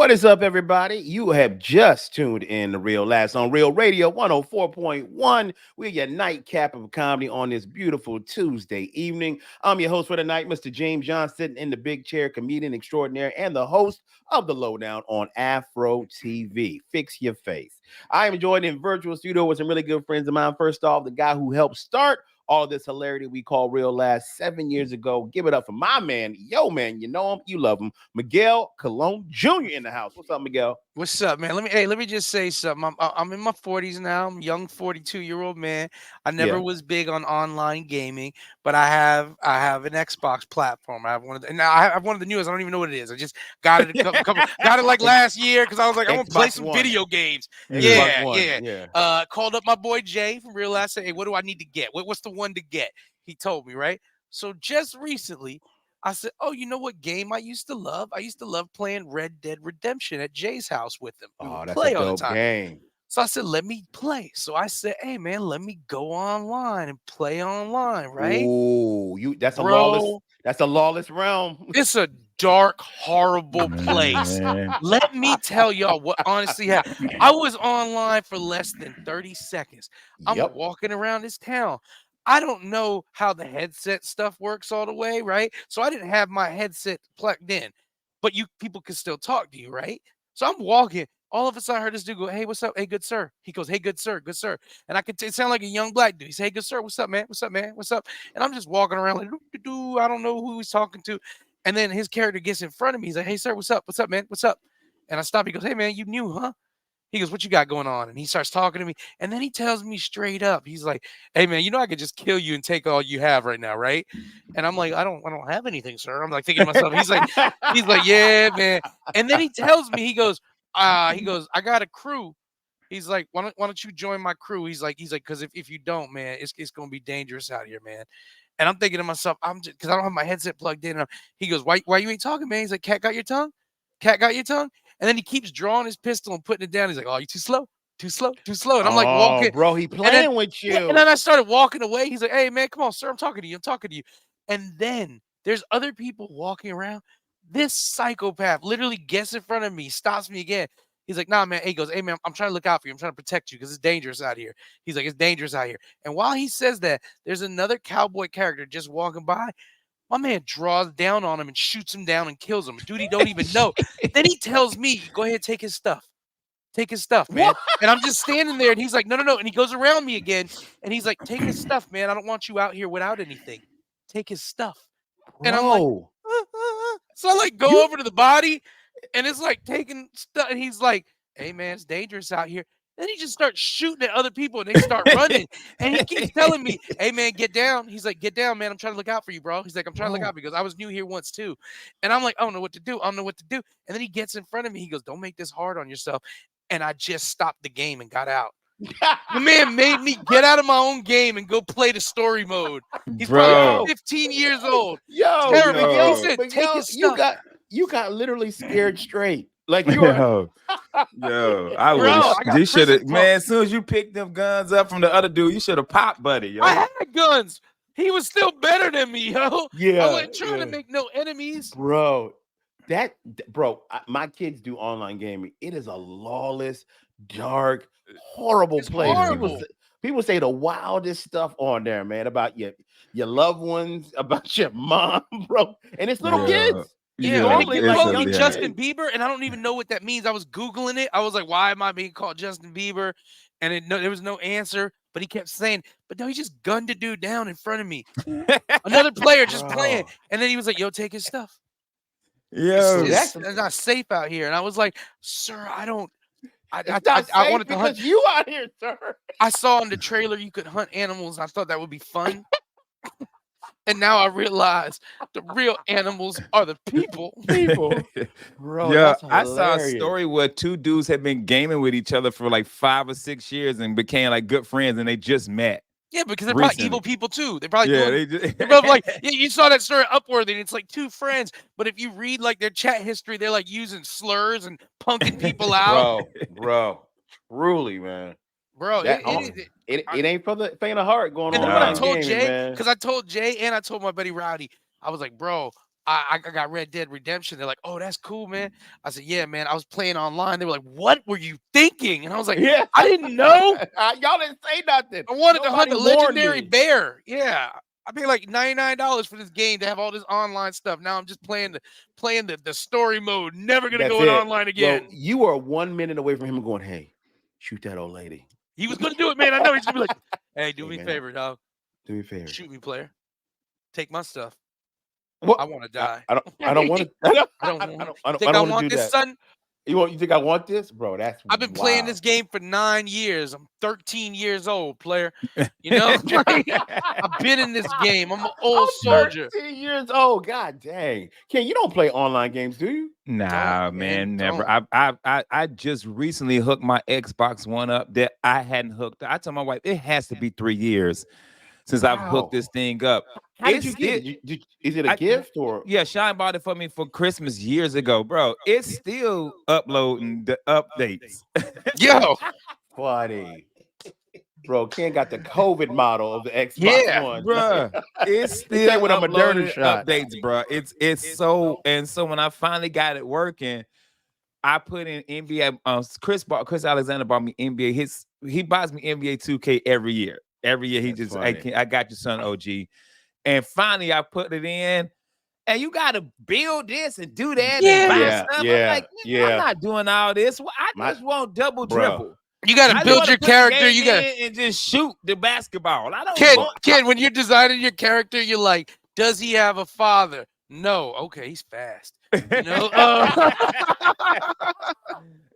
What is up, everybody? You have just tuned in to Real Last on Real Radio 104.1. We're your nightcap of comedy on this beautiful Tuesday evening. I'm your host for the night, Mr. James John, sitting in the big chair, comedian extraordinaire, and the host of The Lowdown on Afro TV. Fix your face. I am joined in virtual studio with some really good friends of mine. First off, the guy who helped start all this hilarity we call Real Last 7 years ago. Give it up for my man, man. You know him, you love him, Miguel Colon Jr. in the house. What's up, Miguel? What's up, man? Let me just say something. I'm in my 40s now. I'm a young 42-year-old man. I never Yeah. was big on online gaming, but I have an Xbox platform. I have one of the, and I have one of the newest. I don't even know what it is. I just got it got it like last year because I was like, I want to play Xbox some One. video games. Xbox Yeah, One. yeah. Yeah. Called up my boy Jay from Real Last. Said, hey, what do I need to get? What's the one to get? He told me, right? So just recently, I said, "Oh, you know what game I used to love? I used to love playing Red Dead Redemption at Jay's house with him. We Oh, would that's a play all the dope time." game. So I said, "Let me play." So I said, "Hey, man, let me go online and play online, right?" Ooh, Bro, that's a lawless realm. it's a dark, horrible place. Man. Let me tell y'all what honestly happened. I was online for less than 30 seconds. I'm Yep. walking around this town. I don't know how the headset stuff works all the way, right? So I didn't have my headset plugged in, but you people can still talk to you, right? So I'm walking. All of a sudden, I heard this dude go, "Hey, what's up? Hey, good sir." He goes, "Hey, good sir, good sir." And I could it sound like a young black dude. He said, "Hey, good sir, what's up, man? What's up, man? What's up?" And I'm just walking around like, "Doo-doo-doo." I don't know who he's talking to. And then his character gets in front of me. He's like, "Hey, sir, what's up? What's up, man? What's up?" And I stop. He goes, "Hey, man, you new, huh?" He goes, "What you got going on?" And he starts talking to me. And then he tells me straight up, he's like, "Hey, man, you know I could just kill you and take all you have right now, right?" And I'm like, I don't have anything, sir." I'm like thinking to myself, he's like, "Yeah, man." And then he tells me, he goes, "I got a crew." He's like, "Why don't you join my crew?" He's like, "Because if you don't, man, it's gonna be dangerous out here, man." And I'm thinking to myself, I'm just because I don't have my headset plugged in. He goes, "Why you ain't talking, man?" He's like, "Cat got your tongue? Cat got your tongue?" And then he keeps drawing his pistol and putting it down. He's like, "Oh, you too slow, too slow, too slow." And I'm like Oh, walking, bro, he and then playing with yeah, and then you. I started walking away. He's like, "Hey, man, come on, sir, I'm talking to you. I'm talking to you." And then there's other people walking around. This psychopath literally gets in front of me, stops me again. He's like, "Nah, man." He goes, "Hey, man, I'm trying to look out for you. I'm trying to protect you because it's dangerous out here." He's like, "It's dangerous out here." And while he says that, there's another cowboy character just walking by. My man draws down on him and shoots him down and kills him. Dude, he don't even know. Then he tells me, "Go ahead, take his stuff. Take his stuff, man." What? And I'm just standing there and he's like, "No, no, no." And he goes around me again and he's like, "Take his stuff, man. I don't want you out here without anything. Take his stuff." And I'm like, Bro, so I like go you over to the body and it's like taking stuff. And he's like, "Hey, man, it's dangerous out here." Then he just starts shooting at other people and they start running. And he keeps telling me, "Hey, man, get down." He's like, "Get down, man. I'm trying to look out for you, bro." He's like, "I'm trying to look bro. out because I was new here once too." And I'm like, "I don't know what to do. I don't know what to do." And then he gets in front of me. He goes, "Don't make this hard on yourself." And I just stopped the game and got out. The man made me get out of my own game and go play the story mode. He's probably Bro. Yo, 15 years old. yo, Terrible. He Yo. said, "Take Miguel, his you stuff." got you got literally scared straight. Like you were Yo. Yo. I would Bro, have I got you should prison have, talk. man. As soon as you picked them guns up from the other dude, you should have popped, buddy, I yo. had guns. He was still better than me, yo. I yeah, wasn't trying to yeah. make no enemies. Bro, bro, my kids do online gaming. It is a lawless, dark, horrible It's place. Yeah. horrible. People say the wildest stuff on there, man, about your loved ones, about your mom, bro. And it's little Bro. Yeah. kids. Yeah, and they Yeah. Normally keep It's like calling a me younger yeah. Justin kids. Bieber, and I don't even know what that means. I was Googling it. I was like, why am I being called Justin Bieber? And there was no answer, but he kept saying, but no, he just gunned a dude down in front of me. Another player just playing. Bro, And then he was like, "Yo, take his stuff. It's, bro, Yo. it's, that's it's not safe out here." And I was like, "Sir, I don't, I, it's I, not I safe wanted to hunt. because you out here, sir. I saw in the trailer you could hunt animals. I thought that would be fun. And now I realize the real animals are the people." People. Bro, Yeah, that's I saw a hilarious. story where two dudes had been gaming with each other for like 5 or 6 years and became like good friends, and they just met Yeah, because they're probably evil recently. people too. They're probably Yeah, doing. they just They're probably like, yeah, you saw that story Upworthy, and it's like two friends. But if you read like their chat history, they're like using slurs and punking people out, Bro, truly, man. bro. That it ain't for the faint of heart going And then when I online Nah. told gaming, Jay, man. because I told Jay and I told my buddy Rowdy, I was like, "Bro, I got Red Dead Redemption. They're like, oh, that's cool, man. I said, yeah, man. I was playing online. They were like, what were you thinking? And I was like, Yeah. I didn't know. Y'all didn't say nothing. I wanted to hunt Nobody a warned legendary me. bear. Yeah. I paid like $99 for this game to have all this online stuff. Now I'm just playing the story mode. Never gonna That's go in it. online Bro, again. you were 1 minute away from him going, hey, shoot that old lady. He was gonna do it, man. I know he's gonna be like, hey, do Hey, me a man, favor, dog. do me a favor. Shoot me, player. Take my stuff. What? I want to die. I don't want to. I don't want. I Think I don't want want to do this, that. son? You think I want this, bro? That's I've been playing this wild. game for 9 years. I'm 13 years old, player. You know, like, I've been in this game. I'm an old soldier. 13 years old. God dang. Ken, you don't play online games, do you? Nah, Don't, man, man, never. don't. I just recently hooked my Xbox One up that I hadn't hooked. I told my wife it has to be 3 years since I've Wow. hooked this thing up. How did you get it? Is it a gift or? Yeah, Shine bought it for me for Christmas years ago, bro. It's still uploading the updates. Yo, Funny. Bro, Ken got the COVID model of the Xbox Yeah, One. Bruh, it's He still came with a Moderna uploading shot. updates, bruh. It's so, and so when I finally got it working, I put in NBA. Chris Alexander bought me NBA. He buys me NBA 2K every year. Every year he That's just funny. I got your son OG, and finally I put it in. And you got to build this and do that and buy Yeah, stuff. yeah, I'm like, yeah. I'm not doing all this. Well, I My- just want double Bro. dribble. you got I to just build wanna your put the character. game You got in and just shoot the basketball. I don't kid, want kid. When you're designing your character, you're like, does he have a father? No. Okay, he's fast. You know.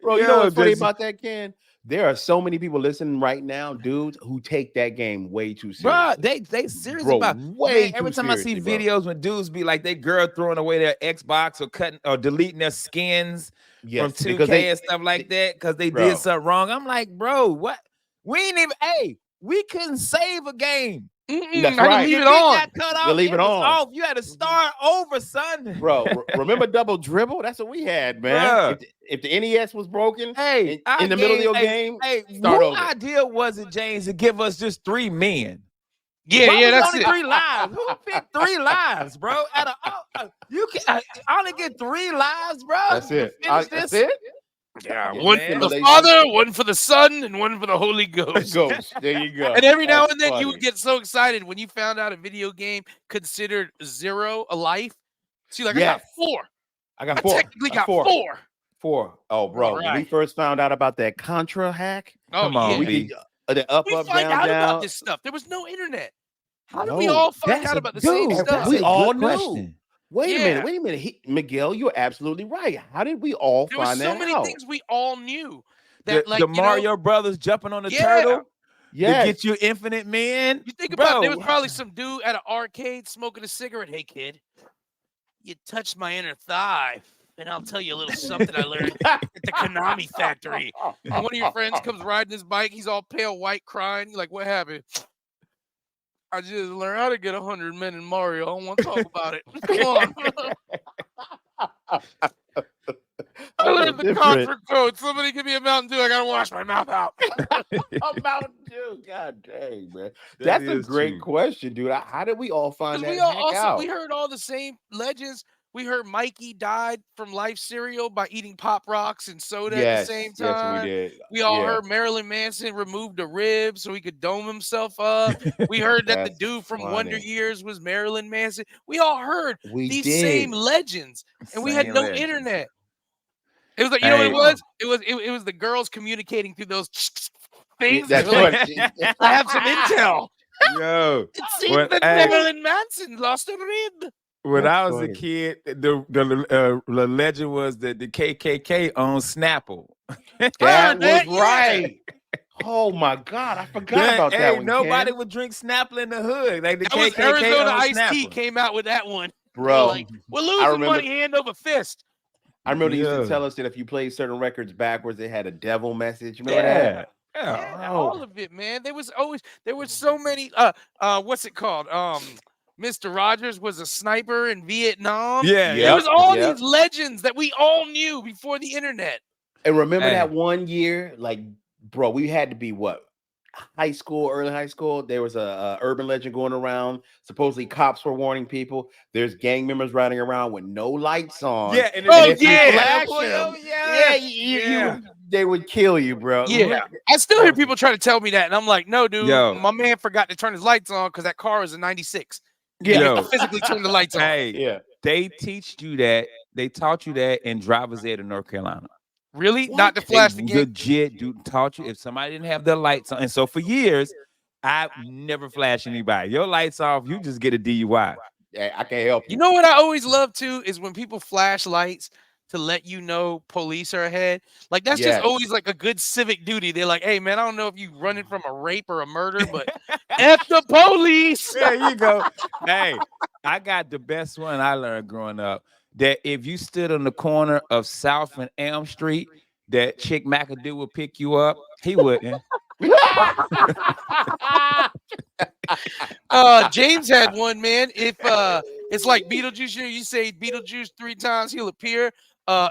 Bro, you know what's funny just- about that, Ken? There are so many people listening right now, dudes, who take that game way too Bro, seriously. they serious Bro, about way man, every too time I see seriously, bro. videos when dudes be like they girl throwing away their Xbox or cutting or deleting their skins from Yes, 2K because and stuff like that because they Bro. did something wrong. I'm like, bro, what? We ain't even we couldn't save a game. That's I can right. leave If it on. got cut You off, leave it it was on. off. You had to start over, son. Bro, remember double dribble? That's what we had, man. Bruh. If the NES was broken Hey, in the middle of your game, Hey, start who over. idea was it, James, to give us just 3 men? Yeah, Why yeah, was that's only it. 3 lives? Who picked 3 lives, bro? You can only get 3 lives, bro. That's to it. finish That's this? it. Yeah, Yeah, one man. for the Simulation. Father, one for the Son, and one for the Holy Ghost. Ghost. There you go. And every now That's and then you funny. would get so excited when you found out a video game considered 0 a life. So you're like, I got Yes. 4. I got I 4. technically got four. 4. 4. Oh, bro. All When we right. first found out about that Contra hack, Oh, Come on, yeah. we B. could the up, We up, find down, out about down. this stuff. There was no internet. How did No, we all find That's out a about the same dude. stuff? That's We a all good knew. question. Wait a minute. Yeah. Wait a minute. Miguel, you're absolutely right. How did we all There was find so that many out? things we all knew. The, That, like, the you know, Mario Brothers jumping on the Yeah. turtle to Yes. get you infinite men. you think about it, there Bro, was probably some dude at an arcade smoking a cigarette. Hey, kid, you touched my inner thigh, and I'll tell you a little something I learned at the Konami factory. And one of your friends comes riding his bike. He's all pale white, crying. You're like, what happened? I just learned how to get 100 men in Mario. I don't want to talk about it. Come on. I learned the Contra code. Somebody give me a Mountain Dew. I got to wash my mouth out. A Mountain Dew. God dang, man. That That's a is great true. question, dude. How did we all find Because that we all hack also out? we heard all the same legends. We heard Mikey died from life cereal by eating Pop Rocks and soda at the same time. Yes, we did. We all Yeah. heard Marilyn Manson removed a rib so he could dome himself up. We heard that the That's dude from Wonder funny. Years was Marilyn Manson. We all heard We these did. same legends, and we had Same no legends. internet. It was like, you know what Hey. it was? It was the girls communicating through those things. That's They're like, right. I have some intel. Yo, It seems Well, that hey. Marilyn Manson lost a rib. when That's I was funny. a kid, the legend was that the KKK owned Snapple. That Heard was that, yeah. right. Oh my God, I forgot about that Hey, one. nobody Ken. would drink Snapple in the hood. Like the That was KKK Arizona owned Iced Tea Snapple. came out with that one. They're Bro. like, we're losing remember- money hand over fist. I remember they used Yeah. to tell us that if you played certain records backwards, it had a devil message. Remember that? Yeah. Yeah, bro. all of it, man. There were so many. What's it called? Mr. Rogers was a sniper in Vietnam. Yeah. Yep. There was all yep. these legends that we all knew before the internet. And remember Hey. that one year, like, bro, we had to be what? high school, early high school, there was a urban legend going around. Supposedly, cops were warning people. There's gang members riding around with no lights on, Yeah, and then and they Oh if you flash yeah, and they'll flash pull you them, over. yeah, Yeah, yeah. they would kill you, bro. yeah. I still That hear was people try to tell me that, and I'm like, no, dude, Yo, my man forgot to turn his lights on because that car is a '96. yeah, You have to yo. physically turn the lights on. Hey, yeah. they teach you that. They taught you that in driver's ed in North Carolina. Really? Not to What? They flash the game? legit do taught you if somebody didn't have their lights on. And so for years, I never flash anybody. Your lights off, you just get a DUI. I can't help You you. know what I always love too is when people flash lights to let you know police are ahead. Like that's just Yes. always like a good civic duty. They're like, hey man, I don't know if you running from a rape or a murder, but F the police. There you go. Hey, I got the best one I learned growing up. That if you stood on the corner of South and Elm Street, that Chick McAdoo would pick you up. He wouldn't. James had one, man. If it's like Beetlejuice, you say Beetlejuice 3 times, he'll appear.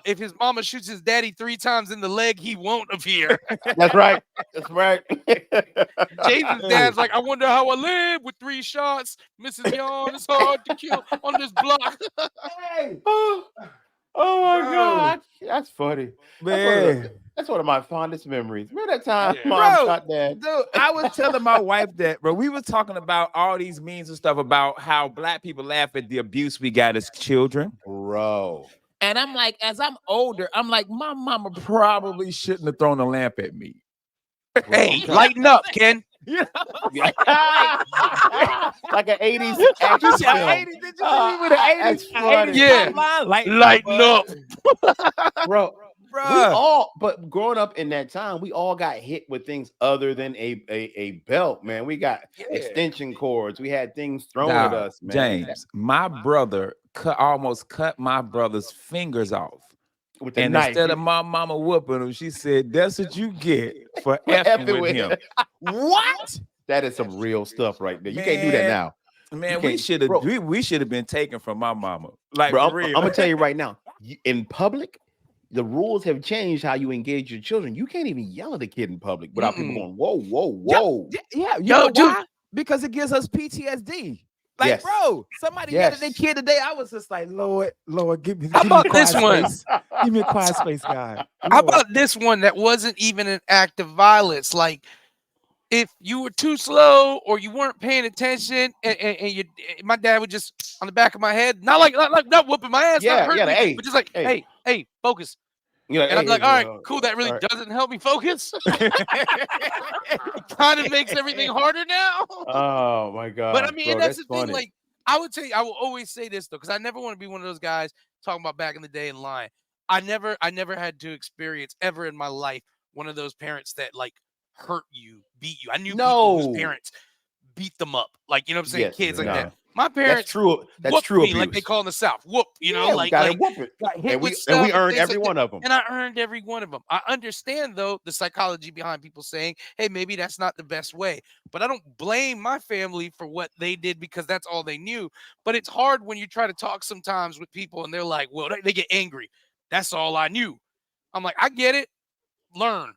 If his mama shoots his daddy 3 times in the leg, he won't appear. That's right. That's right. James's dad's like, I wonder how I live with 3 shots. Mrs. Yawn, it's hard to kill on this block. Hey, oh, oh my bro, God. That's funny. man. That's one of my fondest memories. Remember that time Yeah. mom Bro, shot dad? dude, I was telling my wife that, bro. We was talking about all these memes and stuff about how black people laugh at the abuse we got as children. Bro. And I'm like, as I'm older, I'm like, my mama probably shouldn't have thrown a lamp at me. Hey, lighten up, Ken. You know? Like an 80s Did action you see film. 80s? Did you see with the 80s? That's funny. 80s Yeah. timeline? Lighten up. Bro, we Bruh. all, but growing up in that time, we all got hit with things other than a belt, man. We got extension cords. We had things thrown at Dog, us, man. James, my brother almost cut my brother's fingers off. With the And knife. instead of my mama whooping him, she said, "That's what you get for For effing effing with with him." What? That is some real stuff right there. You can't do that Man, now. Man, You we can't- should have bro. we should have been taken from my mama. Like Bro, for I'm real. gonna tell you right now, in public, the rules have changed how you engage your children. You can't even yell at a kid in public without people Mm-mm. going, whoa, whoa, Yeah, whoa. yeah, you Yo, know dude. why? Because it gives us PTSD. Like, Yes. bro, somebody yelled at their Yes. kid today. I was just like, Lord, give me, How give me about quiet this one? space. Give me a quiet space, God. How Lord. about this one that wasn't even an act of violence? Like if you were too slow or you weren't paying attention, and you, my dad would just on the back of my head, not whooping my ass, not Yeah, hurting yeah, me, hey, but just like, hey. hey, focus. You're like, And I'd hey, be like, hey, all right, well, cool. That really all right. doesn't help me focus. Kind of makes everything harder now. Oh my But I gosh, mean, bro, and that's that's the thing. funny. Like, I would tell you, I will always say this though, because I never want to be one of those guys talking about back in the day and lying. I never had to experience ever in my life one of those parents that like hurt you, beat you. I knew people whose No. parents beat them up, like you know what I'm saying, Yes, kids like that. no. My That's parents true. That's whooped true me like they abuse. call in the South, whoop. You know, Yeah, we gotta like whoop it. got hit And with we stuff and earned things every like that. one of them. And I earned every one of them. I understand though the psychology behind people saying, "Hey, maybe that's not the best way." But I don't blame my family for what they did because that's all they knew. But it's hard when you try to talk sometimes with people and they're like, "Well, they get angry. That's all I knew." I'm like, "I get it. Learn."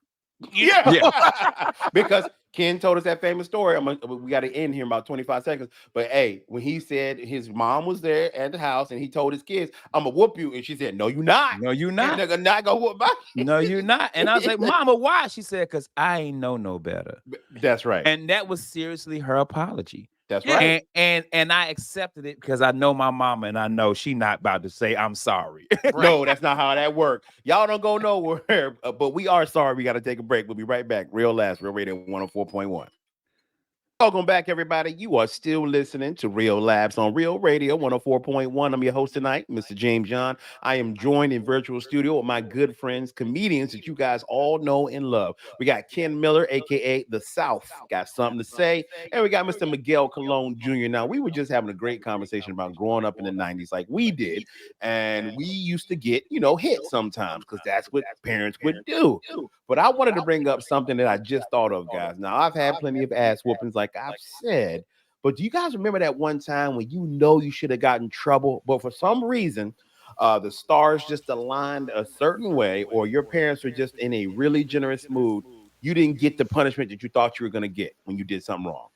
You know? Yeah. Yeah. Because Ken told us that famous story. We got to end here in about 25 seconds. But hey, when he said his mom was there at the house and he told his kids, I'm gonna whoop you. And she said, no, you not. No, you You're not. not gonna whoop my No, you not. And I was like, Mama, why? She said, because I ain't know no better. That's right. And that was seriously her apology. That's Yeah. right. And I accepted it because I know my mama and I know she not about to say I'm sorry. No, that's not how that works. Y'all don't go nowhere, but we are sorry. We got to take a break. We'll be right back. Real Last, Real Radio 104.1. Welcome back, everybody. You are still listening to Real Labs on Real Radio 104.1. I'm your host tonight, Mr. James John. I am joined in virtual studio with my good friends, comedians that you guys all know and love. We got Ken Miller, aka The South, got something to say, and we got Mr. Miguel Cologne Jr. Now, we were just having a great conversation about growing up in the 90s like we did, and we used to get, hit sometimes because that's what parents would do. But I wanted to bring up something that I just thought of, guys. Now, I've had plenty of ass whoopings, like I've said, but do you guys remember that one time when you should have gotten in trouble, but for some reason, the stars just aligned a certain way, or your parents were just in a really generous mood you didn't get the punishment that you thought you were gonna get when you did something wrong.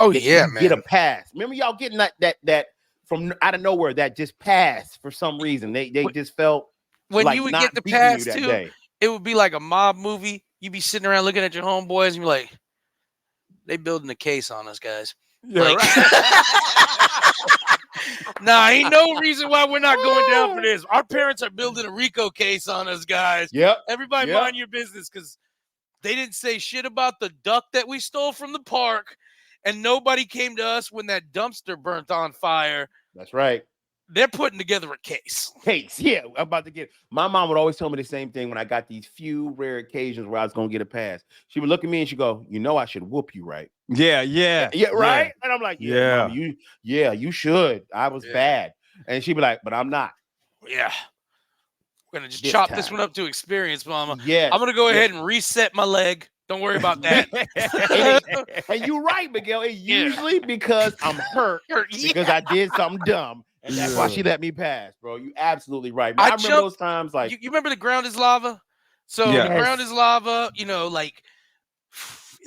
Oh That yeah, you get a man. pass. Remember y'all getting that from out of nowhere that just passed for some reason. They Wh- just felt When you like would not get the beating you pass that too, day. it would be like a mob movie. You'd be sitting around looking at your homeboys and be like, they building a case on us, guys. Yeah, Like, right. nah, ain't no reason why we're not going down for this. Our parents are building a RICO case on us, guys. Yep. Everybody Yep. mind your business, because they didn't say shit about the duck that we stole from the park, and nobody came to us when that dumpster burnt on fire. That's right. They're putting together a case. Case. Yeah, I'm about to get. My mom would always tell me the same thing when I got these few rare occasions where I was gonna get a pass. She would look at me and she go, "You know, I should whoop you, right?" Yeah, Yeah, yeah, yeah, yeah, right. And I'm like, "Yeah, yeah. mom, you should. I was Yeah. bad." And she'd be like, "But I'm not Yeah. We're going to just this chop this time." one up to experience, Mama. Yes. I'm going to go Yes. ahead and reset my leg. Don't worry about that. And you're right, Miguel. It's Yeah. usually because I'm hurt because I did something dumb. And that's why Yeah. she let me pass, bro. You absolutely right. Man, I I remember jumped. those times like, You remember the ground is lava? So Yeah. the ground yes. is lava, like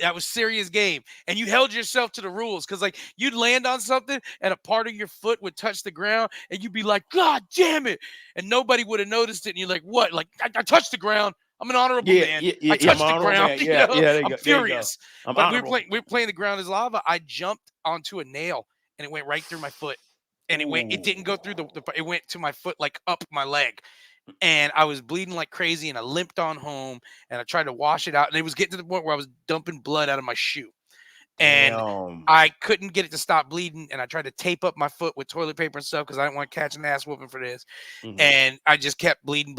that was serious game. And you held yourself to the rules because like you'd land on something and a part of your foot would touch the ground and you'd be like, God damn it. And nobody would have noticed it. And you're like, what? Like, I touched the ground. I'm an honorable Yeah, man. yeah, I yeah, I'm touched the honorable ground. man. Yeah, yeah, there you I'm go. There you go. furious. I'm But honorable. we were playing the ground is lava. I jumped onto a nail and it went right through my foot. And it didn't go through it went to my foot, like up my leg. And I was bleeding like crazy and I limped on home and I tried to wash it out. And it was getting to the point where I was dumping blood out of my shoe. And Damn. I couldn't get it to stop bleeding. And I tried to tape up my foot with toilet paper and stuff because I didn't want to catch an ass whooping for this. Mhm. And I just kept bleeding.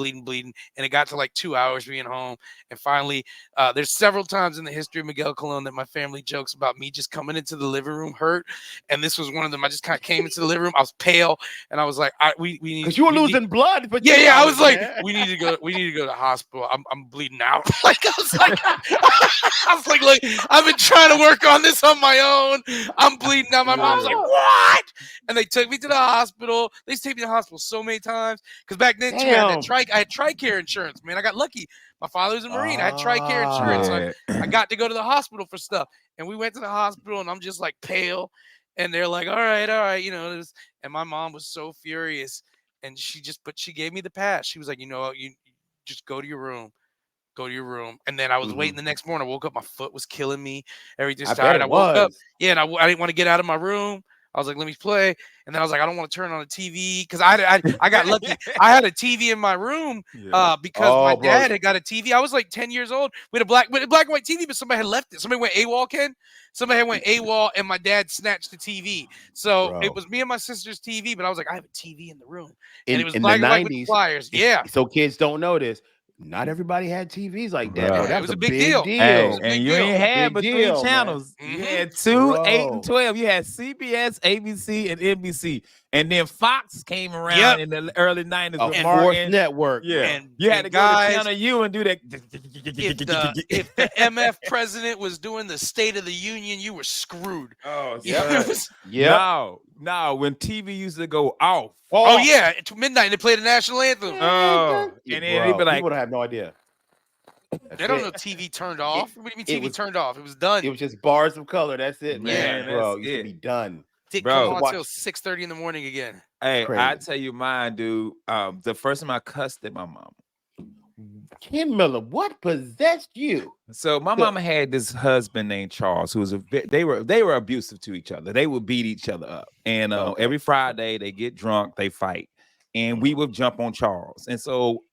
And it got to like 2 hours being home. And finally, there's several times in the history of Miguel Colon that my family jokes about me just coming into the living room hurt. And this was one of them. I just kind of came into the living room. I was pale. And I was like, we need. Because you were we need- losing blood, but yeah. I was like, man. we need to go to the hospital. I'm bleeding out. Like I was like, look, I've been trying to work on this on my own. I'm bleeding out. My mom's like, what? And they took me to the hospital. They used to take me to the hospital so many times because back then too, I had TRICARE insurance. Man, I got lucky. My father was a Marine. I had TRICARE insurance. So Yeah. I got to go to the hospital for stuff. And we went to the hospital, and I'm just like pale. And they're like, all right, and my mom was so furious. And she gave me the pass. She was like, you just go to your room. Go to your room. And then I was waiting the next morning. I woke up, my foot was killing me. Everything's I bet tired. it I woke up. was. Yeah, and I didn't want to get out of my room. I was like, let me play. And then I was like, I don't want to turn on the TV because I got lucky. I had a TV in my room Yeah. because my Oh, bro. dad had got a TV. I was like 10 years old with a black and white TV, but somebody had left it. Somebody went AWOL, Ken. Somebody had went AWOL, and my dad snatched the TV. So it Bro. was me and my sister's TV, but I was like, I have a TV in the room. And it was In the black and white with the 90s, flyers. Yeah. so kids don't know this. Not everybody had TVs like that, bro. Bro. Yeah, That it was was a a big big deal. Hey, was deal. a and big you deal. ain't had Big but deal, three man. channels. You Mhm. had 2, 8, Bro. and 12. You had CBS, ABC, and NBC. And then Fox came around Yep. in the early 90s A with And- fourth Martin. network. Yeah. bro. And You had and to go to guys, Channel U and do that. if the MF president was doing the State of the Union, you were screwed. Oh, Yep. son. It was- Yep. No, when TV used to go off. oh yeah, at midnight they play the national anthem. Oh, Yeah, and then he'd bro, be like, people don't have no idea. They don't know TV turned off. What do you mean it TV was- turned off? It was done. It was just bars of color. That's it, man. Man, Bro, that's it used to it. be done. Didn't bro. come on Watch- until 6:30 in the morning again. hey, I Crazy. tell you mine, dude. The first time I cussed at my mom. Ken Miller, what possessed you? So my mama had this husband named Charles, who was they were abusive to each other. They would beat each other up, and Okay. every Friday they get drunk, they fight, and we would jump on Charles. And so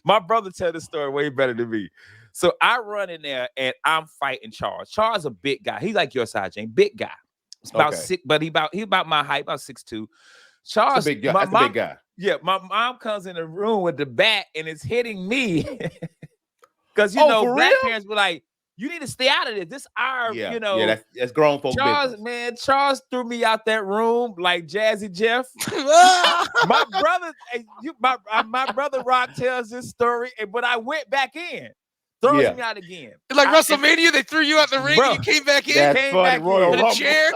my brother tell the story way better than me. So I run in there and I'm fighting Charles. Charles a big guy. He's like your size, Jane, big guy. It's about Okay. 6, but he about my height, about 6'2". Charles, That's a big guy. my That's a mom- big guy. Yeah, my mom comes in the room with the bat and it's hitting me. Because For black real? parents were like, you need to stay out of this. This our, Yeah, yeah, that's grown folk Charles, business. man, Charles threw me out that room like Jazzy Jeff. My brother, my brother Rock tells this story, but I went back in. throws Yeah. me out again. Like WrestleMania, they threw you out the ring Bro, and you came back in That's came funny. back Royal in. in a Rumble. chair.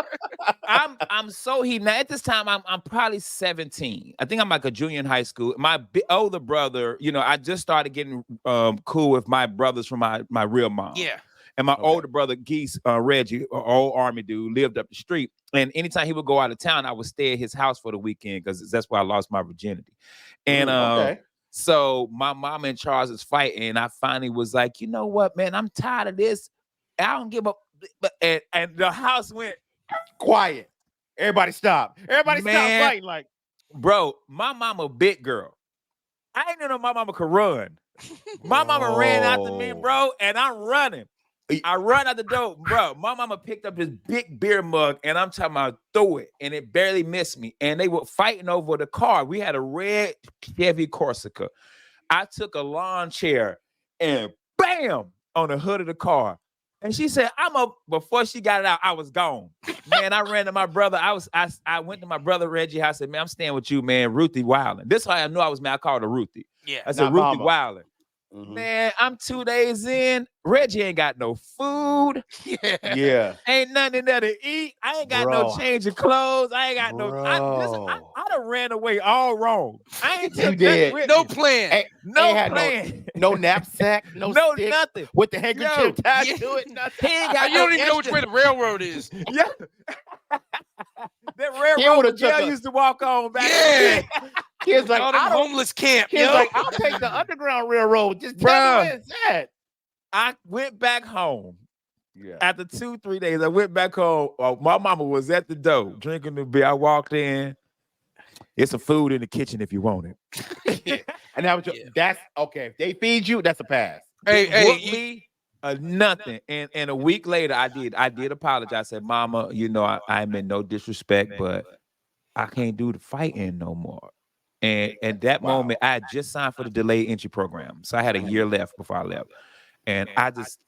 I'm so heated. Now at this time, I'm probably 17. I think I'm like a junior in high school. My older brother, you know, I just started getting cool with my brothers from my real mom. Yeah. And my Okay. older brother, Geese, Reggie, an old army dude, lived up the street. And anytime he would go out of town, I would stay at his house for the weekend because that's where I lost my virginity. And Okay. so my mom and Charles is fighting. And I finally was like, you know what, man, I'm tired of this. I don't give up. And the house went, Quiet. Everybody stop. Everybody stop Man. fighting. Like, bro, my mama big girl. I ain't know my mama could run. My mama ran after me, Bro. bro, and I'm running. I run out the door, bro. My mama picked up this big beer mug, and I'm talking about throw it, and it barely missed me. And they were fighting over the car. We had a red Chevy Corsica. I took a lawn chair and bam on the hood of the car. And she said, I'm up. Before she got it out, I was gone. Man, I ran to my brother. I went to my brother Reggie house. I said, man, I'm staying with you, man. Ruthie Wildin'. This is how I knew I was mad. I called her Ruthie. Yeah. I said, Not Ruthie mama. Wildin'. Mhm. Man, I'm 2 days in. Reggie ain't got no food. Yeah. Yeah. Ain't nothing there to eat. I ain't got no Bro. change of clothes. I ain't got Bro. I done ran away all wrong. I ain't You took did. nothing with No me. plan. Ain't No had plan. no knapsack, no No stick nothing. with the handkerchief Yo, tied yeah. to it. Nothing. He ain't got You don't no even know which extra- way the railroad is. Yeah. That He railroad would've Miguel took a- used to walk on back Yeah. then. Kids like, All them I don't. homeless camp. Kids Yo. like, I'll take the Underground Railroad. Just tell Bruh. me where it's at. I went back home. Yeah. After 2-3 days, I went back home. My mama was at the door drinking the beer. I walked in. It's some food in the kitchen if you want it. And that was your, Yeah. that's okay. If they feed you, that's a pass. Hey, Whooped you- me nothing. And a week later, I did apologize. I said, Mama, you know, I meant no disrespect, but I can't do the fighting no more. And at that Wow. moment, I had just signed for the delayed entry program. So I had a year left before I left. And I just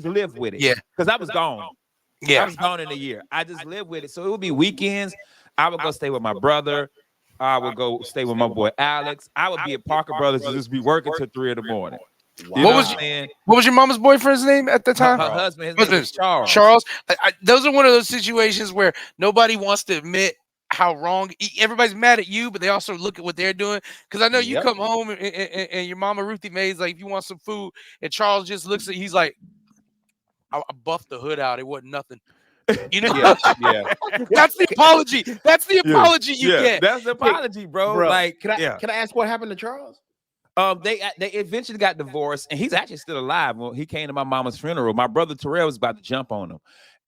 lived with it. Yeah. Because I was gone. I yeah. was gone in a year. I just lived with it. So it would be weekends. I would go stay with my brother. I would go stay with my boy Alex. I would be at Parker Brothers and just be working till 3 in the morning. You know What was I'm saying? What was your mama's boyfriend's name at the Her time? husband, his name is Charles. Charles. Those are one of those situations where nobody wants to admit how wrong. Everybody's mad at you, but they also look at what they're doing. Because I know you Yep. come home and your mama Ruthie Mae's like, if you want some food, and Charles just looks at, he's like, I buffed the hood out. It wasn't nothing. You know, Yeah. Yeah. that's the apology. That's the apology you get. That's the apology, bro. Bro, Like, can I ask what happened to Charles? They eventually got divorced, and he's actually still alive. Well, he came to my mama's funeral. My brother Terrell was about to jump on him,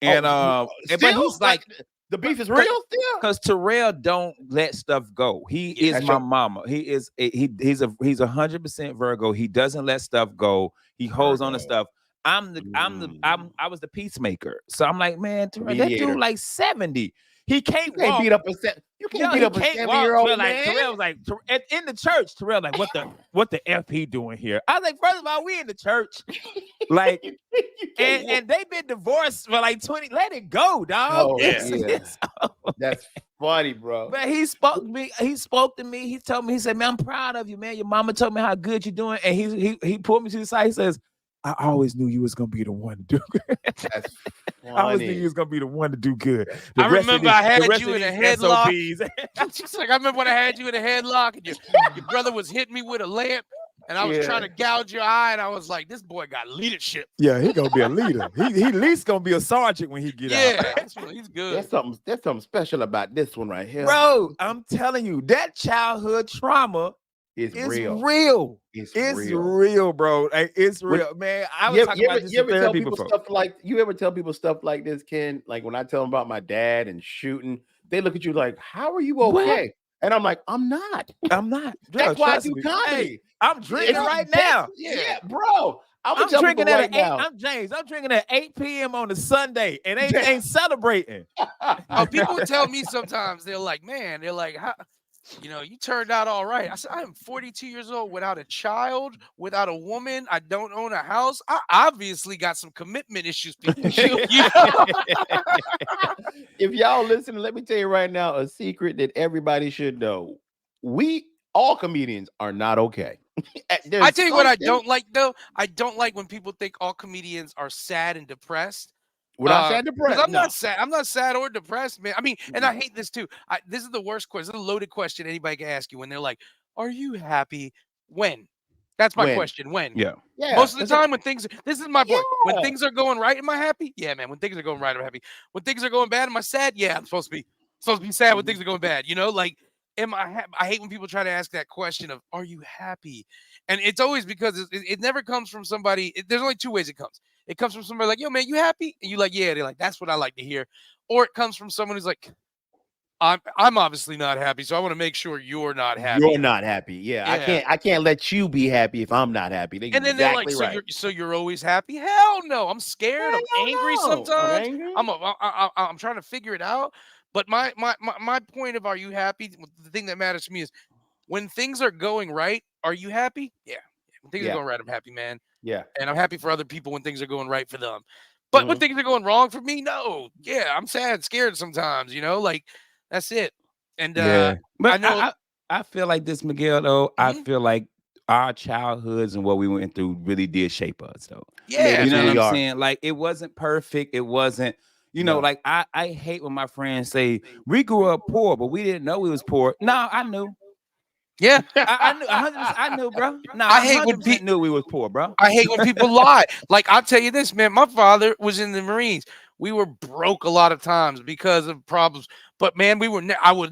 and but Still? he's like, the beef is real still. because Terrell don't let stuff go. He is that's my your- mama. He's 100% Virgo. He doesn't let stuff go. He holds on to Virgo. stuff. I was the peacemaker. So I'm like, man, Terrell, that Mediator. dude like 70. He can't You can't walk. beat up a you can't beat up a 7-year-old Terrell, man. like, Terrell was like in the church. Terrell like, what the f he doing here? I was like, first of all, we in the church, like, You can't walk. and they've been divorced for like 20. Let it go, dog. Oh, It's- That's funny, bro. But he spoke to me. He spoke to me. He told me. He said, "Man, I'm proud of you, man. Your mama told me how good you're doing." And he pulled me to the side. He says, "I always knew you was gonna be the one to do good. That's I always knew funny. you was gonna be the one to do good." I remember I had you in a headlock. headlock. She's like, I remember when I had you in a headlock and your brother was hitting me with a lamp and I was Yeah. trying to gouge your eye and I was like, this boy got leadership. Yeah, he gonna be a leader. He at least gonna be a sergeant when he get Yeah, out. he's good. There's something special about this one right here. Bro, I'm telling you, that childhood trauma It's is real. real. It's It's real. real, bro. Like, it's real, man. I was talking about this you in ever tell therapy people before. stuff like you ever tell people stuff like this, Ken? Like when I tell them about my dad and shooting, they look at you like, "How are you What? okay?" And I'm like, "I'm not." I'm not. That's Bro, why I trust do me. comedy. Hey, I'm drinking It's- right that's- now. Yeah, bro. I'm I'm drinking right at 8. now. I'm James. I'm drinking at 8 p.m. on a Sunday and ain't celebrating. Oh, people would tell me sometimes, they're like, man, they're like, how, you turned out all right. I said, I am 42 years old without a child, without a woman. I don't own a house. I obviously got some commitment issues. People. If y'all listen, let me tell you right now a secret that everybody should know. all comedians are not okay. I There's tell you what I something don't like though. I don't like when people think all comedians are sad and depressed. we're not sad Because depressed. I'm not No. sad. I'm not sad or depressed, man. I mean, and I Mm-mm. hate this too. This is the worst question. This is a loaded question anybody can ask you when they're like, "Are you happy?" When? That's my When? question. When? Yeah. Yeah. Most of the That's a time, when things. This is my point. When yeah. things are going right, am I happy? Yeah, man. When things are going right, I'm happy. When things are going bad, am I sad? Yeah, I'm supposed to be sad when Mhm. things are going bad. You know, like, am I? I hate when people try to ask that question of, "Are you happy?" And it's always because it never comes from somebody. There's only two ways it comes. It comes from somebody like, "Yo, man, you happy?" And you like, "Yeah." They're like, "That's what I like to hear." Or it comes from someone who's like, I'm obviously not happy, so I want to make sure you're not You're happy. not happy. Yeah. Yeah. I can't let you be happy if I'm not happy. That's And then they're like, exactly right. so you're always happy?" Hell no. I'm scared. I'm Hell angry no. I'm sometimes. angry. I'm trying to figure it out. But my point of, are you happy? The thing that matters to me is, when things are going right, are you happy? Yeah. When things are Yeah. going right, I'm happy, man. Yeah. And I'm happy for other people when things are going right for them. But when Hmm. things are going wrong for me, no. Yeah, I'm sad, scared sometimes, like, that's it. And Yeah. I But know. I feel like this, Miguel, though. I Mhm. feel like our childhoods and what we went through really did shape us, though. Made Yeah, us You know who what we I'm man. are. saying? Like, it wasn't perfect. It wasn't, No. like I hate when my friends say we grew up poor, but we didn't know we was poor. No, I knew. Yeah. I knew 100%. I knew, bro. No, I I hate when 100% people knew we was poor, bro. I hate when people lie. Like, I'll tell you this, man. My father was in the Marines. We were broke a lot of times because of problems. But man, I will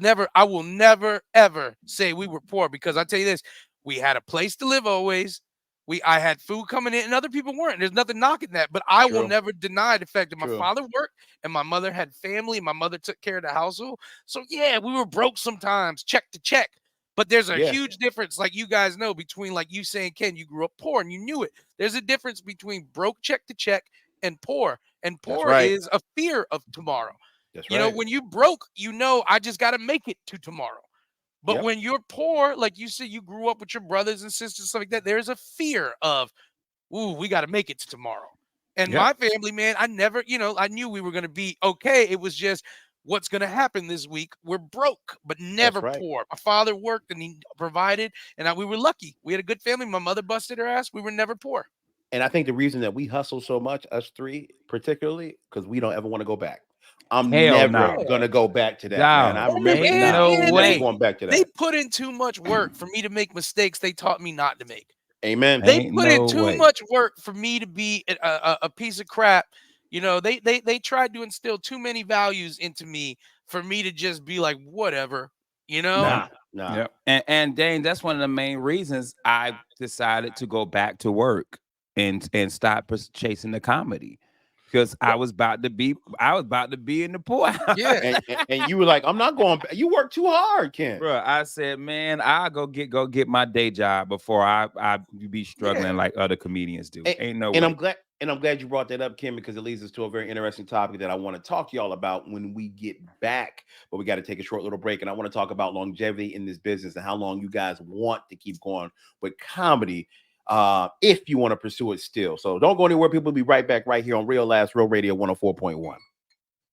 never ever say we were poor, because I tell you this, we had a place to live always. I had food coming in and other people weren't. There's nothing knocking that. But I will True. never deny the fact that my True. father worked and my mother had family and my mother took care of the household. So yeah, we were broke sometimes, check to check. But there's a Yeah. huge difference, like you guys know, between, like you saying, Ken, you grew up poor and you knew it. There's a difference between broke check to check and poor. And That's poor right. is a fear of tomorrow. That's right. When you broke, I just got to make it to tomorrow. But Yep. when you're poor, like you said, you grew up with your brothers and sisters, stuff like that, there's a fear of, ooh, we got to make it to tomorrow. And Yep. my family, man, I never, I knew we were going to be okay. It was just, what's going to happen this week? We're broke, but That's never right. poor. My father worked and he provided, and we were lucky. We had a good family. My mother busted her ass. We were never poor. And I think the reason that we hustle so much, us three particularly, because we don't ever want to go back. I'm Hell never no. Yeah. gonna go back to that, man. I Dog. remember Ain't Yeah, nah, no yeah. never way. going back to They that. put in too much work for me to make mistakes they taught me not to make. Amen. They Ain't put in no too way. much work for me to be a piece of crap. They tried to instill too many values into me for me to just be like, whatever, you know? Yep. Nah, nah. Yep. And Dane, that's one of the main reasons I decided to go back to work and stop chasing the comedy. Because I was about to be in the poorhouse. Yeah. And you were like, I'm not going back. You work too hard, Ken. Bro, I said, man, I'll go get my day job before I be Yeah. struggling like other comedians do. And, Ain't no and way. I'm glad you brought that up, Kim, because it leads us to a very interesting topic that I want to talk to y'all about when we get back. But we got to take a short little break, and I want to talk about longevity in this business and how long you guys want to keep going with comedy, if you want to pursue it still. So don't go anywhere. People will be right back right here on Real Last Real Radio 104.1.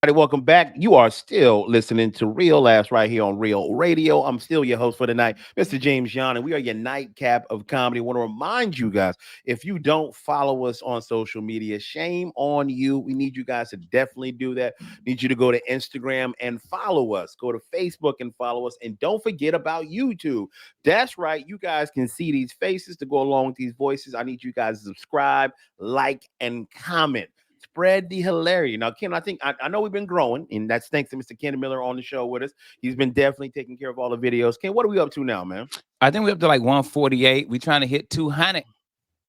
Welcome back. You are still listening to Real Laughs right here on Real Radio. I'm still your host for the night, Mr. James Young, and we are your nightcap of comedy. I want to remind you guys, if you don't follow us on social media, shame on you. We need you guys to definitely do that. Need you to go to Instagram and follow us. Go to Facebook and follow us. And don't forget about YouTube. That's right. You guys can see these faces to go along with these voices. I need you guys to subscribe, like, and comment. Spread the hilarity. Now, Ken, I know we've been growing, and that's thanks to Mr. Ken Miller on the show with us. He's been definitely taking care of all the videos. Ken, what are we up to now, man? I think we're up to like 148. We trying to hit 200. Are you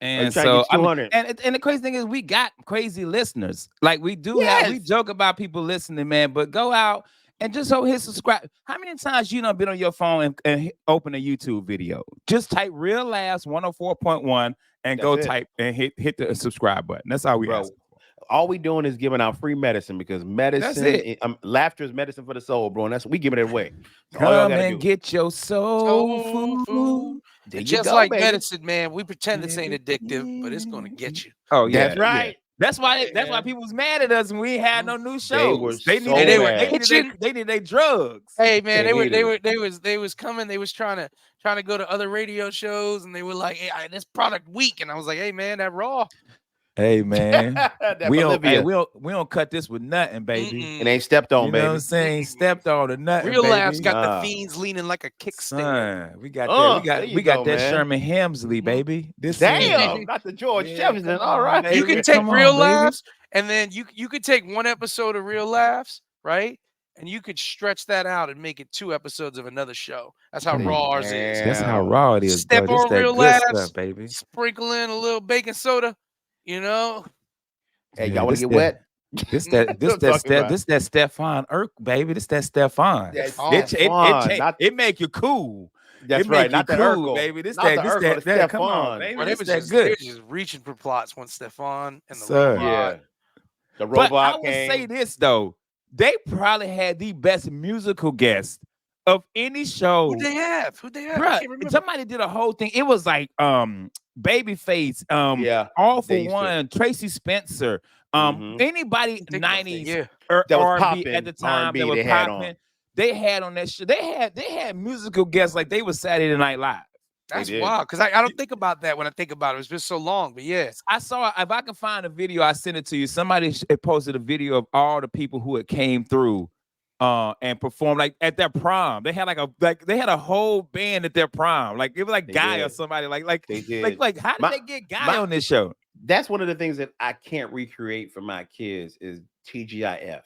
And trying to get so to I mean, 200? and the crazy thing is we got crazy listeners. Like we Yes. joke about people listening, man, but go out and just hit subscribe. How many times you been on your phone and open a YouTube video? Just type Real Laughs 104.1 and That's go it, type and hit the subscribe button. That's all we ask. bro. All we doing is giving out free medicine because That's it. laughter is medicine for the soul, bro. And that's we giving it away. So all y'all Come got to and do. get your soul Soul food. food. There And you just go, like baby. medicine, man, we pretend this ain't addictive, but it's going to get you. Oh That's yeah, yeah. right. That's why. Hey, That's why man. people was mad at us when we had no new They were shows. They so needed. they were mad. itching. They needed their drugs. Hey man, They needed it. they was coming. They was trying to go to other radio shows, and they were like, "Hey, this product weak," and I was like, "Hey man, that raw." Hey man, That we don't. Hey, Bolivia. we don't cut this with nothing, baby. It Mm-mm. ain't stepped on, You know what I'm baby. saying? Stepped on to nothing, Real Laughs baby. got the Nah. fiends leaning like a kickstand. Son, we got that. There We you got go, that man. Sherman Hemsley, Mhm. baby. This Damn, not the George Yeah, Jefferson. come All on, right. You baby. can take Come Real on, baby. Laughs, and then you could take one episode of Real Laughs, right? And you could stretch that out and make it 2 episodes of another show. That's how raw ours is. That's how Damn. raw it is, bro. Step This on that Real good stuff, Laughs, baby. sprinkle in a little baking soda, you know. Hey, Yeah, y'all want this to get that. wet? This that this I'm that talking about. this that Stefan Irk, baby. This that Stefan. That's Oh, Stefan, not It make you cool. that's It right, make you not the cool, Urkel, baby. This not the this Urkel, the that. Come on, Stefan. baby. well, This that good, they was just reaching for plots when Stefan and the sir. robot. Yeah, the But I robot would say came. this though, they probably had the best musical guest of any show. Who'd they have? I Bruh, can't remember. somebody did a whole thing. It was like Babyface, Yeah, All they for used to. One, Tracy Spencer, Mhm. anybody Think about that. 90s Yeah. or That was R&B at popping the time R&B that was they had on. popping. They had on that show. They had musical guests like they was Saturday Night Live. They That's did. wild because I don't think about that when I think about it. It's been so long, but yeah. I saw if I can find a video, I sent it to you. Somebody had posted a video of all the people who had came through and performed like at their prom. They had they had a whole band at their prom. Like it was like They Guy or did. somebody. They did. Like how did My they get Guy my on this show? that's one of the things that I can't recreate for my kids is TGIF.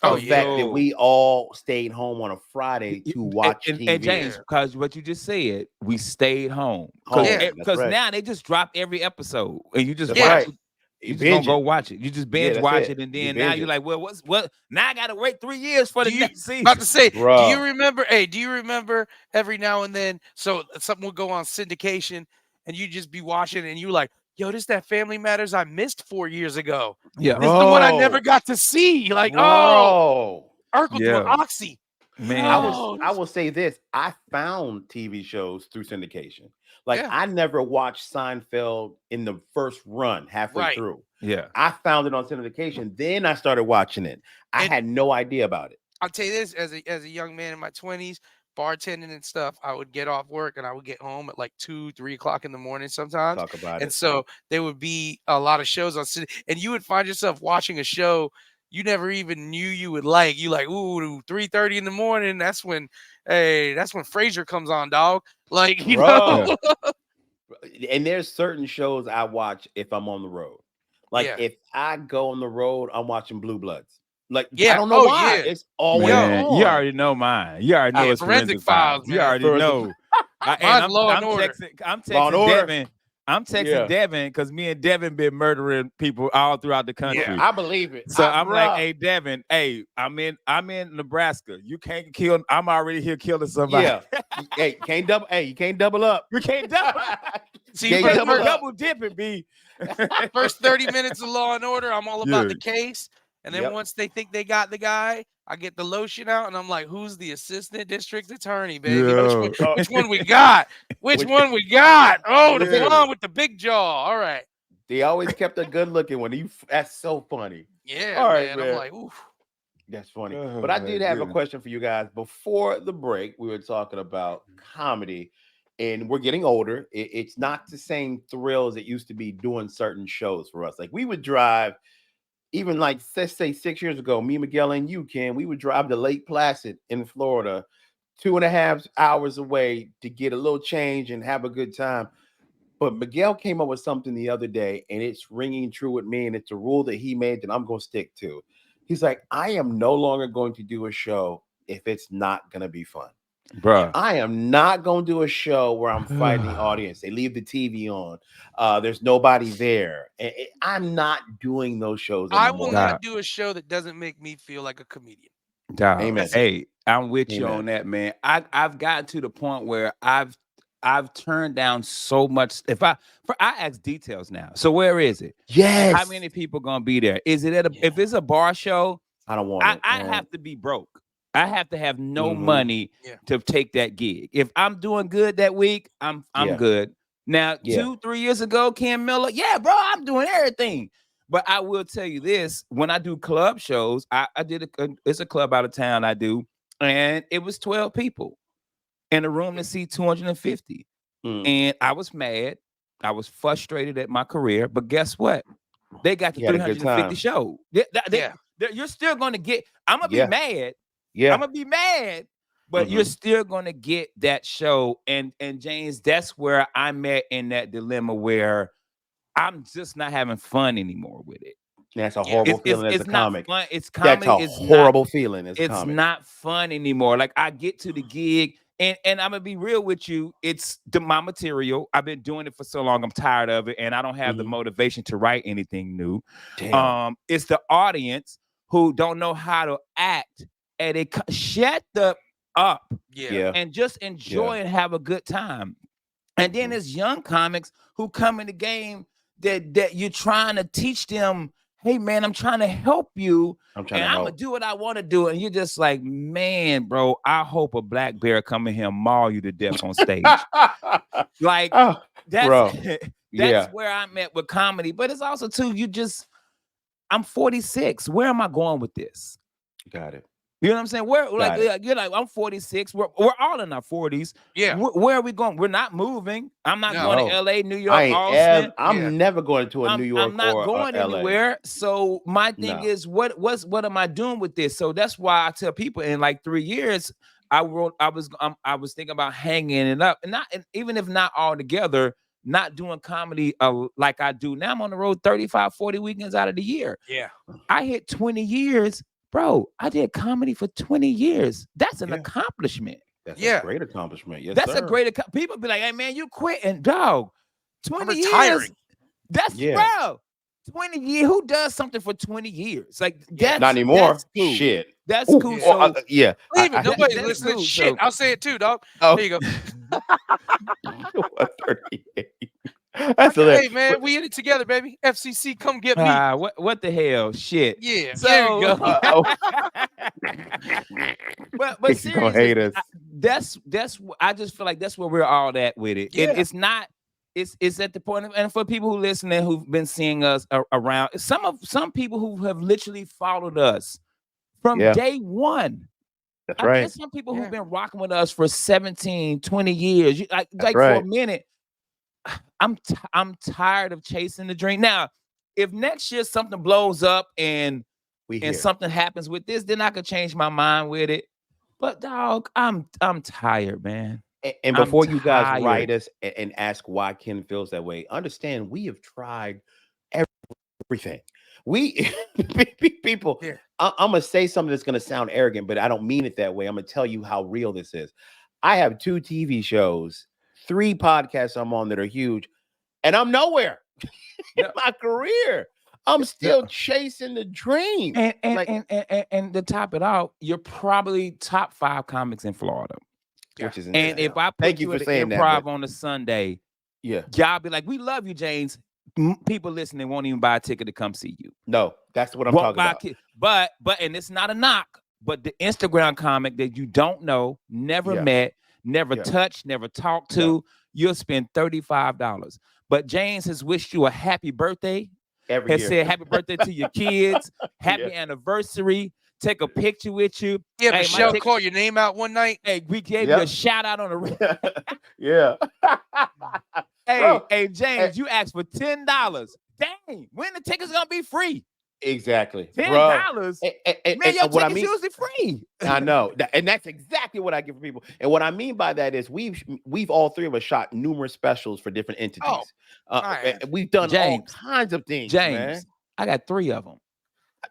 Oh The yeah. fact that we all stayed home on a Friday to watch And TV. James, because what you just said, we stayed home. Home, Yeah. that's right. Now they just drop every episode and you just That's watch right. it. You You just gonna binge go it. watch it. You just Yeah, binge that's watch it. it, and You then now binge you're it. like, well, what? Now I gotta wait 3 years for the Do you next season. about to say, do you Bruh. remember? Hey, do you remember every now and then? So something would go on syndication, and you just be watching, and you like, yo, this that Family Matters I missed 4 years ago. Yeah, This is the one I never Bro. got to see. Like, oh, Bro. Urkel doing yeah, Oxy. man. I will say this. I found TV shows through syndication. Like Yeah. I never watched Seinfeld in the first run halfway Right. through. Yeah, I found it on syndication. Then I started watching it. I And- had no idea about it. I'll tell you this: as a young man in my 20s, bartending and stuff, I would get off work and I would get home at like 2, 3 o'clock in the morning sometimes. Talk about And it. so there would be a lot of shows on city, and you would find yourself watching a show you never even knew you would like. You like, ooh, 3:30 in the morning. That's when Frasier comes on, dog. Like, you know. Bro. And there's certain shows I watch if I'm on the road. Like Yeah. if I go on the road, I'm watching Blue Bloods. Like I Yeah. don't know Oh, why. yeah. It's always man, on. you already know mine. You already know Yeah, it's Forensic Files, You man. already Forensic- know. And Mine's Law and Order. I'm Law and texting Order. Devin. I'm texting Yeah. Devin because me and Devin been murdering people all throughout the country. Yeah. I believe it. So I'm like, bruh. hey Devin, hey, I'm in Nebraska. You can't kill. I'm already here killing somebody. Yeah. Hey, you can't double up. You can't double. See, Can't first, double up. double dipping, B. first 30 minutes of Law and Order, I'm all about Yeah. the case. And then Yep. once they think they got the guy, I get the lotion out and I'm like, who's the assistant district attorney, baby? Yo. Which one we got? Which one we got? Oh, the Yeah. one with the big jaw. All right. They always kept a good looking one. That's so funny. Yeah, All right, man. man. I'm like, oof. That's funny. Oh, But I my did have a goodness. question for you guys. Before the break, we were talking about comedy, and we're getting older. It's not the same thrill as it used to be doing certain shows for us. Like we would drive, even like let's say 6 years ago, me, Miguel, and you, Ken, we would drive to Lake Placid in Florida, 2.5 hours away to get a little change and have a good time. But Miguel came up with something the other day, and it's ringing true with me, and it's a rule that he made that I'm going to stick to. He's like, I am no longer going to do a show if it's not going to be fun. Bruh. I am not going to do a show where I'm fighting the audience. They leave the TV on. There's nobody there. I'm not doing those shows I anymore. will not do a show that doesn't make me feel like a comedian. Dog. Amen. Hey, I'm with you Amen. on that, man. I've gotten to the point where I've turned down so much. I ask details now. So where is it? Yes. How many people gonna be there? Is it at Yeah. if it's a bar show? I don't want it. I have to be broke. I have to have no Mhm. money Yeah. to take that gig. If I'm doing good that week, I'm Yeah. good. Now, Yeah. 2-3 years ago, Ken Miller, yeah, bro, I'm doing everything. But I will tell you this: when I do club shows, I did it's a club out of town I do, and it was 12 people in a room to see 250, Mm. and I was mad, I was frustrated at my career. But guess what? They got the You had a good 350 time. show. Yeah. You're still going to get. I'm gonna be Yeah. mad. I'm Yeah. gonna be mad, but you're Mhm. still gonna get that show. And James, that's where I'm at in that dilemma where I'm just not having fun anymore with it. That's a Yeah. horrible feeling as a It's not comic. fun. It's That's comedy a is not. horrible feeling as a It's comic. not fun anymore. Like I get to the gig, and I'm gonna be real with you. It's my material. I've been doing it for so long. I'm tired of it, and I don't have the Mhm. motivation to write anything new. Damn. It's the audience who don't know how to act, and shut the up Yeah. Yeah. and just Yeah. enjoy and have a good time. And then Mhm. there's young comics who come in the game that you're trying to teach them, hey man, I'm trying to help you, I'm trying and to I'm gonna help. do what I want to do. And you're just like, man, bro, I hope a black bear come in here and maul you to death on stage. Like Oh, that's bro. that's Yeah. where I'm at with comedy. But it's also too, I'm 46. Where am I going with this? Got it. You know what I'm saying? Where Got it. you're like, I'm 46. We're all in our 40s. Yeah. Where are we going? We're not moving. I'm not No. going to No. LA, New I York, ain't Austin. ever Yeah. I'm never going to a New I'm York not or going LA. anywhere. So my thing No. is, what am I doing with this? So that's why I tell people in like 3 years, I was thinking about hanging it up, and not, and even if not all together, not doing comedy like I do now. I'm on the road 35, 40 weekends out of the year. Yeah. I hit 20 years, bro. I did comedy for 20 years. That's an Yeah. accomplishment. That's a Yeah. great accomplishment. Yes, That's a sir. great people be like, hey man, you quit, and dog, I'm 20 years. retiring. That's Yeah. bro. 20 years. Who does something for 20 years? Like Yeah. Not anymore. that's cool. Shit. That's Ooh, cool. Yeah. oh, So yeah. Leave it. Nobody's that's listening. cool. Shit. So I'll say it too, dog. Oh. There you go. 38. That's hilarious. Hey man, we in it together, baby. FCC, come get me. what the hell? Shit. Yeah. There you So go. Oh. but He's gonna seriously, hate us. I just feel like that's where we're all at with it. Yeah. It's not. It's at the point, and for people who listening who've been seeing us around, some people who have literally followed us from Yeah, day one. that's I mean, right. it's some people who've Yeah. been rocking with us for 17, 20 years. That's For a right. minute, I'm tired of chasing the dream. Now, if next year something blows up and We here. something happens with this, then I could change my mind with it. But dog, I'm tired, man. And I'm before you guys tired. write us and ask why Ken feels that way, understand we have tried everything. We people, Yeah. I'm gonna say something that's gonna sound arrogant, but I don't mean it that way. I'm gonna tell you how real this is. I have 2 TV shows, 3 podcasts I'm on that are huge, and I'm nowhere in No, my career. I'm no. still chasing the dream. Like, And to top it off, you're probably top 5 comics in Florida. Yeah. which is And insane. if I Thank put you you for at the saying that, improv but on a Sunday, yeah, y'all be like, we love you, James. People listening won't even buy a ticket to come see you. no, that's what I'm Won't talking buy a about. kid. But and it's not a knock, but the Instagram comic that you don't know, never Yeah. met, never Yeah. touched, never talked Yeah. to, you'll spend $35. But James has wished you a happy birthday, Every has year. said happy birthday to your kids, happy Yeah. anniversary, take a picture with you. Yeah. Hey, Michelle ticket. called your name out one night. Hey, we gave you Yeah. a shout out on the Yeah. Hey, Bro, hey, James, you asked for $10. Dang, when the ticket's gonna be free? exactly. $10? Bro. Man, your What I ticket's mean, usually free. I know, and that's exactly what I give for people. And what I mean by that is we've all 3 of us shot numerous specials for different entities. man. We've done all James, kinds of things, man. James, I got 3 of them.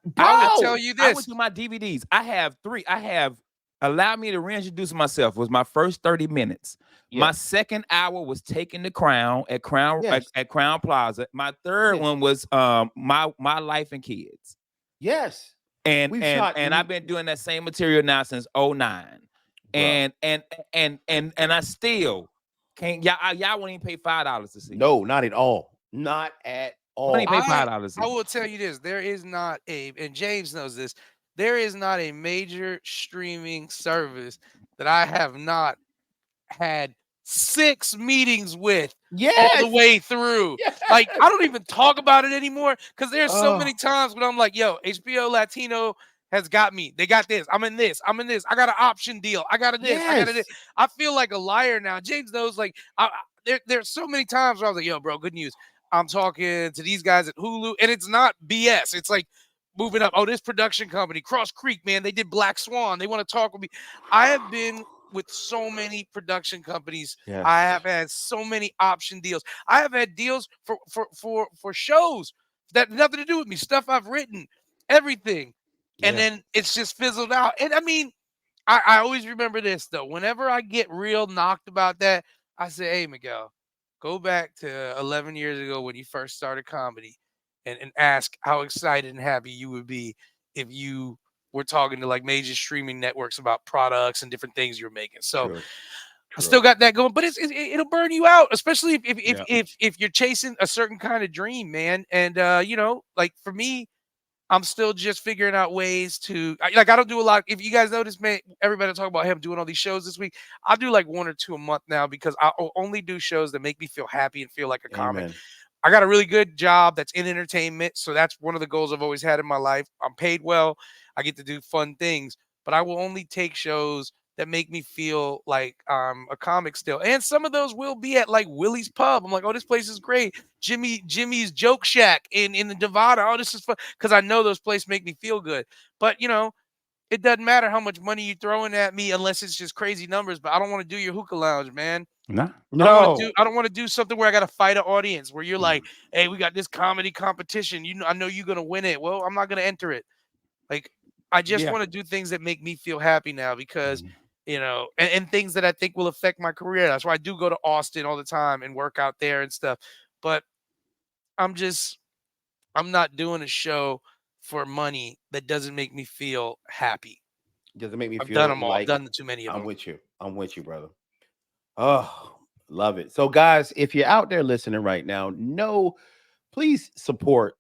I'm gonna Bro, tell you I this. went through my DVDs. I have 3. I have Allow Me to Reintroduce Myself was my first 30 minutes. My yeah, second hour was Taking the Crown at Crown yes, at Crown Plaza. My third yes, one was my life and kids. yes. And We've and shot, and I've been doing that same material now since '09. bro. And I still can't y'all won't even pay $5 to see. No, not at all. Not at Won't even all. pay $5 to I see. will tell you this: there is not a, and James knows this. There is not a major streaming service that I have not had 6 meetings with all the Yes. way through. Yes. Like, I don't even talk about it anymore because there's so Oh, many times when I'm like, yo, HBO Latino has got me. They got this. I'm in this. I'm in this. I got an option deal. I got a this. I got a this. yes. I feel like a liar now. James knows, like, there's so many times where I was like, yo, bro, good news. I'm talking to these guys at Hulu, and it's not BS. It's like moving up. Oh, this production company, Cross Creek, man, they did Black Swan. They want to talk with me. I have been with so many production companies. I Yes. have had so many option deals. I have had deals for shows that have nothing to do with me, stuff I've written, everything. And Yeah. then it's just fizzled out. And I mean, I always remember this though. Whenever I get real knocked about that, I say, hey, Miguel, go back to 11 years ago when you first started comedy and ask how excited and happy you would be if you were talking to like major streaming networks about products and different things you're making. So True. I still True. got that going, but it'll burn you out, especially Yeah. if you're chasing a certain kind of dream, man. And like for me, I'm still just figuring out ways to like I don't do a lot. If you guys notice, man, everybody talk about him doing all these shows this week. I do like 1 or 2 a month now because I'll only do shows that make me feel happy and feel like a comic. Amen. I got a really good job that's in entertainment, so that's one of the goals I've always had in my life. I'm paid well. I get to do fun things, but I will only take shows that make me feel like I'm a comic still. And some of those will be at like Willie's Pub. I'm like, oh, this place is great. Jimmy's Joke Shack in the Nevada. Oh, this is fun because I know those places make me feel good. But it doesn't matter how much money you're throwing at me unless it's just crazy numbers. But I don't want to do your hookah lounge, man. Nah. No. I don't want to do something where I got to fight an audience where you're like, hey, we got this comedy competition. I know you're gonna win it. Well, I'm not gonna enter it. Like, I just Yeah. want to do things that make me feel happy now because Mhm. and things that I think will affect my career. That's why I do go to Austin all the time and work out there and stuff. But I'm just I'm not doing a show for money that doesn't make me feel happy. Does it make me I've done feel them all. I've like done too many of I'm them. with you? I'm with you, brother. Oh, love it. So, guys, if you're out there listening right now, please support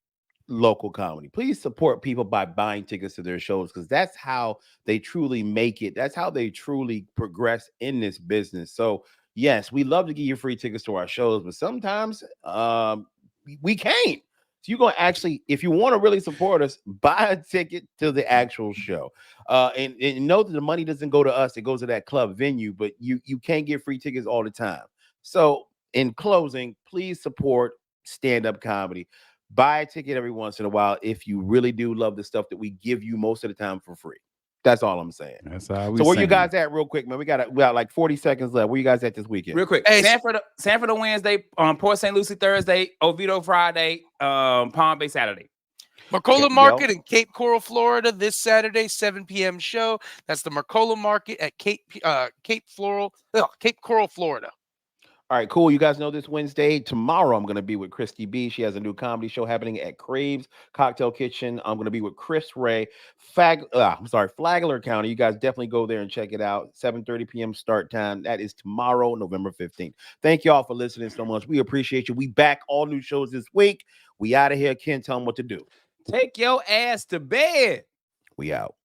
local comedy. Please support people by buying tickets to their shows because that's how they truly make it. That's how they truly progress in this business. So, yes, we love to give you free tickets to our shows, but sometimes we can't. So you're gonna actually, if you want to really support us, buy a ticket to the actual show. And know that the money doesn't go to us; it goes to that club venue. But you can't get free tickets all the time. So, in closing, please support stand-up comedy. Buy a ticket every once in a while if you really do love the stuff that we give you most of the time for free. That's all I'm saying. That's all we So where you saying. guys at, real quick, man? We got like 40 seconds left. Where you guys at this weekend? Real quick, Hey, Sanford on Wednesday, Port St. Lucie Thursday, Oviedo Friday, Palm Bay Saturday. Mercola Miguel? Market in Cape Coral, Florida, this Saturday, 7 p.m. show. That's the Mercola Market at Cape Coral, Florida. All right, cool. You guys know this Wednesday. Tomorrow, I'm going to be with Christy B. She has a new comedy show happening at Craves Cocktail Kitchen. I'm going to be with Chris Ray, Flagler County. You guys definitely go there and check it out. 7:30 p.m. start time. That is tomorrow, November 15th. Thank y'all for listening so much. We appreciate you. We back all new shows this week. We out of here. Ken, tell them what to do. Take your ass to bed. We out.